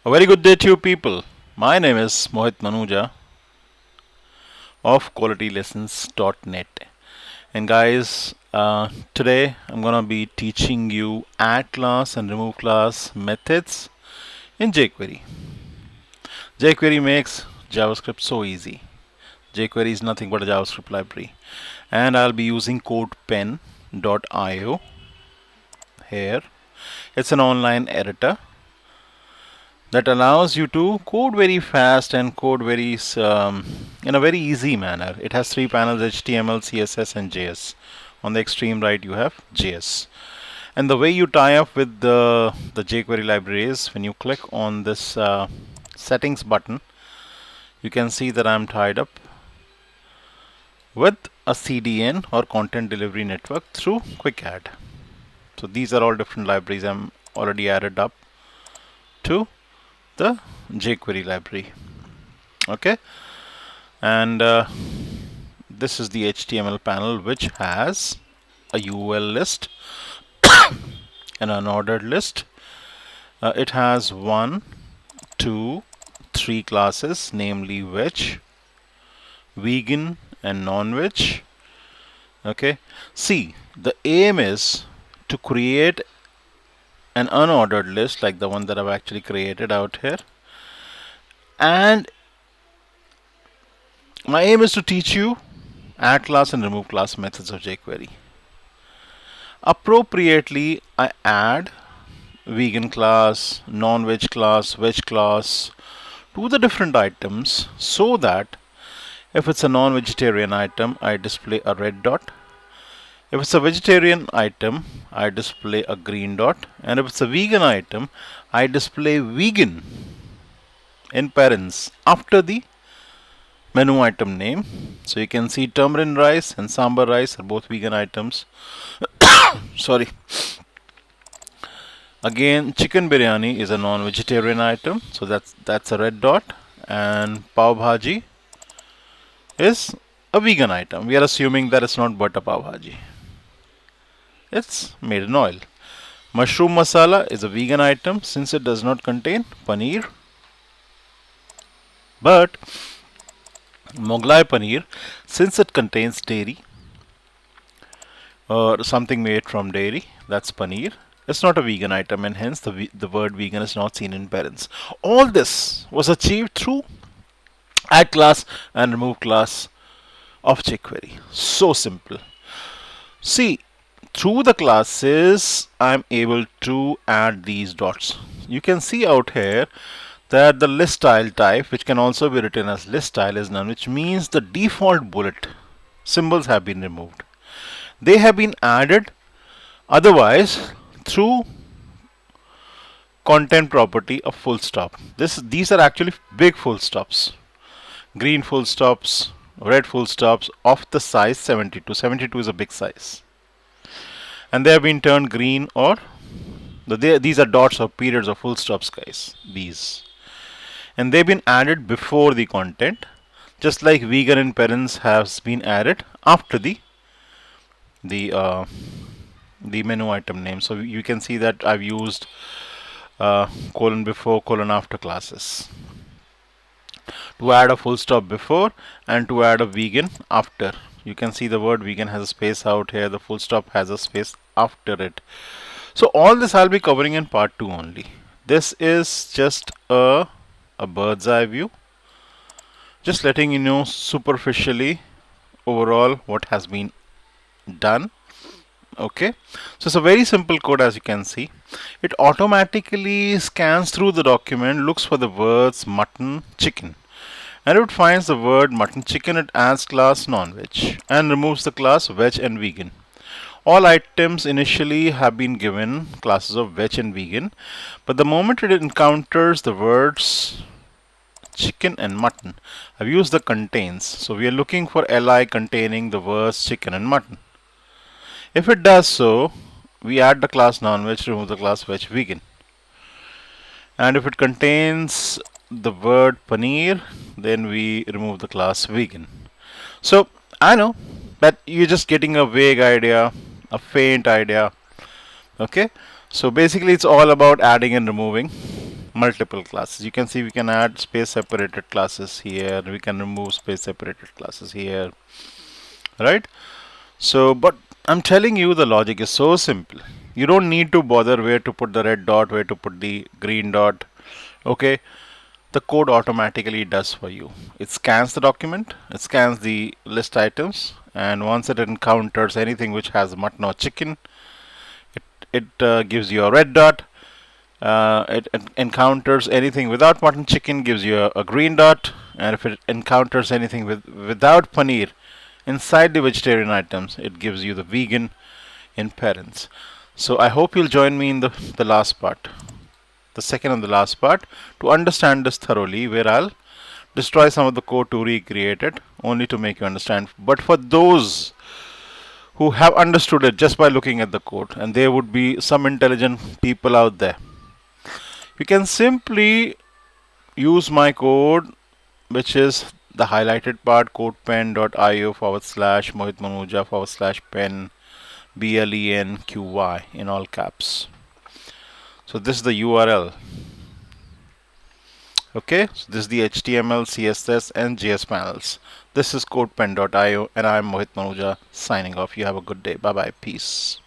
A very good day to you people. My name is Mohit Manuja of QualityLessons.net. And guys, today I'm gonna be teaching you addClass and removeClass methods in JQuery. JQuery makes JavaScript so easy. JQuery is nothing but a JavaScript library, and I'll be using codepen.io here. It's an online editor that allows you to code very fast and code in a very easy manner. It has three panels: HTML, CSS, and JS. On the extreme right, you have JS. And the way you tie up with the jQuery library is when you click on this settings button, you can see that I'm tied up with a CDN or content delivery network through Quick Add. So these are all different libraries I'm already added up to the jQuery library. Okay, and this is the HTML panel, which has a UL list an unordered list. It has 1, 2, 3 classes, namely veg, vegan, and non-veg. Okay, see, the aim is to create an unordered list like the one that I've actually created out here, and my aim is to teach you addClass and removeClass methods of jQuery. Appropriately, I add vegan class, non-veg class, veg class to the different items, so that if it's a non-vegetarian item, I display a red dot. If it's a vegetarian item, I display a green dot. And if it's a vegan item, I display vegan in parens after the menu item name. So you can see tamarind rice and sambar rice are both vegan items. Sorry. Again, chicken biryani is a non-vegetarian item, so that's a red dot. And pav bhaji is a vegan item. We are assuming that it's not butter pav bhaji. It's made in oil. Mushroom masala is a vegan item since it does not contain paneer. But Mughlai paneer, since it contains dairy or something made from dairy, that's paneer. It's not a vegan item, and hence the word vegan is not seen in parens. All this was achieved through addClass and removeClass of jQuery. So simple. See, through the classes, I'm able to add these dots. You can see out here that the list style type, which can also be written as list style, is none, which means the default bullet symbols have been removed. They have been added otherwise through content property of full stop. These are actually big full stops. Green full stops, red full stops of the size 72. 72 is a big size. And they have been turned green, or these are dots or periods of full stops, guys. These. And they've been added before the content, just like vegan and parents has been added after the menu item name. So you can see that I've used colon before, colon after classes to add a full stop before and to add a vegan after. You can see the word vegan has a space out here, the full stop has a space after it. So all this I'll be covering in part 2 only. This is just a bird's eye view, just letting you know superficially overall what has been done. Okay, so it's a very simple code. As you can see, it automatically scans through the document, looks for the words mutton, chicken, and if it finds the word mutton, chicken, it adds class non-veg and removes the class veg and vegan. All items initially have been given classes of veg and vegan, but the moment it encounters the words chicken and mutton, I've used the contains. So we are looking for li containing the words chicken and mutton. If it does so, we add the class non-veg, remove the class veg vegan. And if it contains the word paneer, then we remove the class vegan. So I know that you're just getting a vague idea, a faint idea. Okay, so basically it's all about adding and removing. multiple classes. You can see we can add space separated classes here, we can remove space separated classes here, right? So, but I'm telling you the logic is so simple. You don't need to bother where to put the red dot, where to put the green dot. Okay, the code automatically does for you. It scans the document, it scans the list items, and once it encounters anything which has mutton or chicken, it gives you a red dot. It encounters anything without mutton chicken, gives you a green dot, and if it encounters anything without paneer inside the vegetarian items, it gives you the vegan in parents. So I hope you'll join me in the last part, the second and the last part, to understand this thoroughly, where I'll destroy some of the code to recreate it, only to make you understand. But for those who have understood it just by looking at the code, and there would be some intelligent people out there, you can simply use my code, which is the highlighted part, codepen.io / Mohit Manuja / pen BLENQY in all caps. So this is the URL. Okay, so this is the HTML, CSS, and JS panels. This is codepen.io, and I'm Mohit Manuja signing off. You have a good day. Bye bye. Peace.